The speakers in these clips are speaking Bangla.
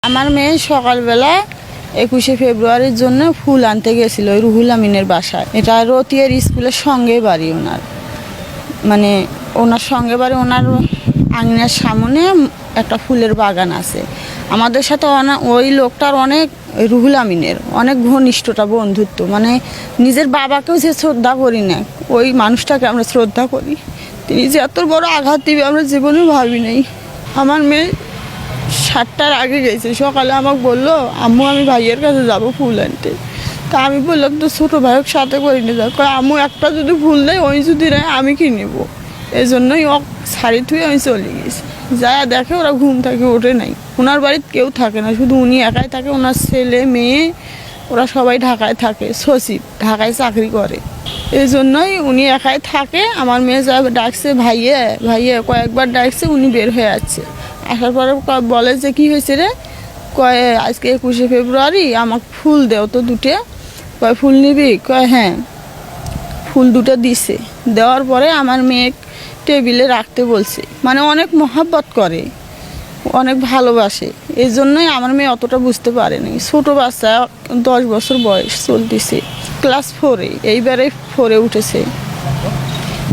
আমার মেয়ে সকালবেলা 21শে ফেব্রুয়ারির জন্য ফুল আনতে গেছিল ওই রুহুল আমিনের বাসায়। এটা রতিয়ার স্কুলের সঙ্গে বাড়ি ওনার, মানে ওনার সঙ্গে বাড়ি, ওনার আঙিনার সামনে একটা ফুলের বাগান আছে। আমাদের সাথে ওই লোকটার অনেক, রুহুল আমিনের অনেক ঘনিষ্ঠতা, বন্ধুত্ব, মানে নিজের বাবাকেও যে শ্রদ্ধা করি না ওই মানুষটাকে আমরা শ্রদ্ধা করি। তিনি যে এত বড় আঘাত দিবে আমরা জীবনেও ভাবি নাই। আমার মেয়ে 7টার আগে গেছে, সকালে আমাকে বললো আম্মু আমি ভাইয়ের কাছে যাব ফুল আনতে। তা আমি বললাম তো ছোটো ভাইয়ের সাথে করে নিয়ে যাও। আম্মু একটা যদি ফুল দেয় ওই যদি নেয় আমি কি নেবো, এই জন্যই ও শাড়ি থুয়ে আমি চলে গেছি। যা দেখে ওরা ঘুম থেকে ওঠে নাই, ওনার বাড়িতে কেউ থাকে না, শুধু উনি একাই থাকে। ওনার ছেলে মেয়ে ওরা সবাই ঢাকায় থাকে, সচিব ঢাকায় চাকরি করে, এই জন্যই উনি একাই থাকে। আমার মেয়ে যা ডাকছে ভাইয়ে ভাইয়ে কয়েকবার ডাকছে, উনি বের হয়ে যাচ্ছে। আসার পরে বলে যে কী হয়েছে রে, কয় আজকে 21শে ফেব্রুয়ারি আমাকে ফুল দেও তো দুটো। কয় ফুল নিবি? কয় হ্যাঁ। ফুল দুটো দিছে, দেওয়ার পরে আমার মেয়ে টেবিলে রাখতে বলছে, মানে অনেক মহাব্বত করে, অনেক ভালোবাসে। এই জন্যই আমার মেয়ে অতটা বুঝতে পারেনি। ছোটো বাচ্চা, 10 বছর বয়স চলতেছে, ক্লাস 4-এ, এইবারে 4-এ উঠেছে।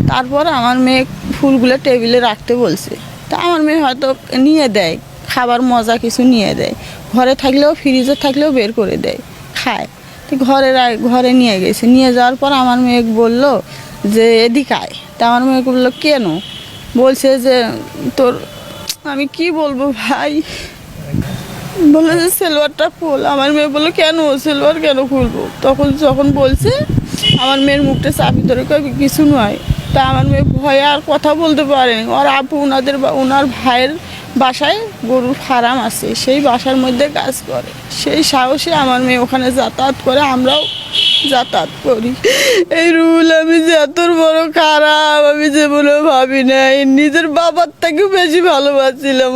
তারপর আমার মেয়ে ফুলগুলো টেবিলে রাখতে বলছে। তা আমার মেয়ে হয়তো নিয়ে দেয়, খাবার মজা কিছু নিয়ে দেয়, ঘরে থাকলেও ফ্রিজে থাকলেও বের করে দেয়, খায়। তো ঘরে নিয়ে গেছে, নিয়ে যাওয়ার পর আমার মেয়ে বললো যে এদিকে আয়। তা আমার মেয়েকে বললো কেন? বলছে যে তোর, আমি কি বলবো ভাই, বললো যে সেলোয়ারটা খুল। আমার মেয়ে বললো কেন সেলোয়ার কেন খুলবো? যখন বলছে আমার মেয়ের মুখটা চাপি ধরে কই কিছু নয়। তা আমার মেয়ে ভয়ে আর কথা বলতে পারেনি। ওর আপু ওনার ভাইয়ের বাসায় গরুর ফার্ম আছে, সেই বাসার মধ্যে কাজ করে, সেই সাহসে আমার মেয়ে ওখানে যাতায়াত করে, আমরাও যাতায়াত করি। এই রুল আমি যে এত বড় খারাপ আমি জীবনে ভাবি নাই। নিজের বাবার থেকেও বেশি ভালোবাসছিলাম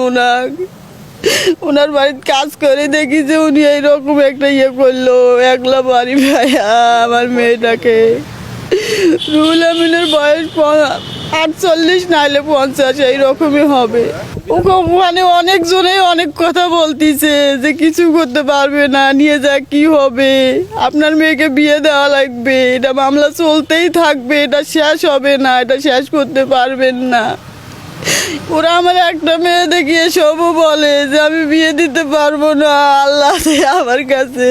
ওনার বাড়িতে কাজ করে দেখি যে উনি এইরকম একটা করলো, একলা বাড়ি ভাইয়া আমার মেয়েটাকে। রুহুল আমিনের বয়স 48 নাইলে 50 এইরকমই হবে। ওখানে অনেকজনেই অনেক কথা বলতিছে যে কিছু করতে পারবে না, নিয়ে যা কি হবে, আপনার মেয়েকে বিয়ে দেওয়া লাগবে, এটা মামলা চলতেই থাকবে, এটা শেষ হবে না, এটা শেষ করতে পারবেন না। ওরা আমার একটা মেয়ে দেখিয়ে সবও বলে যে আমি বিয়ে দিতে পারবো না, আল্লাহ আমার কাছে।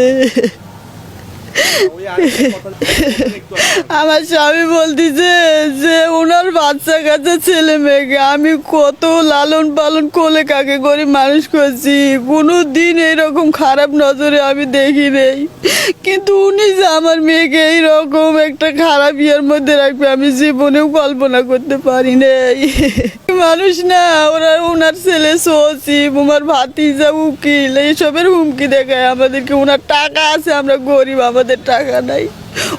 আমার স্বামী বলতেছে যে ওনার বাচ্চা কাচ্চা ছেলে মেয়েকে আমি কত লালন পালন কোলে কাকে করে মানুষ করছি, কোনো দিন এরকম খারাপ নজরে আমি দেখি নেই। কিন্তু উনি যে আমার মেয়েকে এইরকম একটা খারাপ ইয়ের মধ্যে রাখবে আমি জীবনেও কল্পনা করতে পারি নাই। মানুষ না, ওনার ছেলে সচিব, ওনার ভাতিজা উকিল, এইসবের হুমকি দেখায় আমাদেরকে। ওনার টাকা আছে, আমরা গরিব, আমাদের টাকা নাই।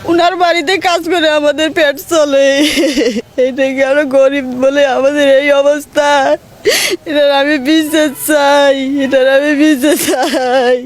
ওনার বাড়িতে কাজ করে আমাদের পেট চলে, এইটাকে আমরা গরিব বলে আমাদের এই অবস্থা। এটার আমি বিচার চাই, এটার আমি বিচার চাই।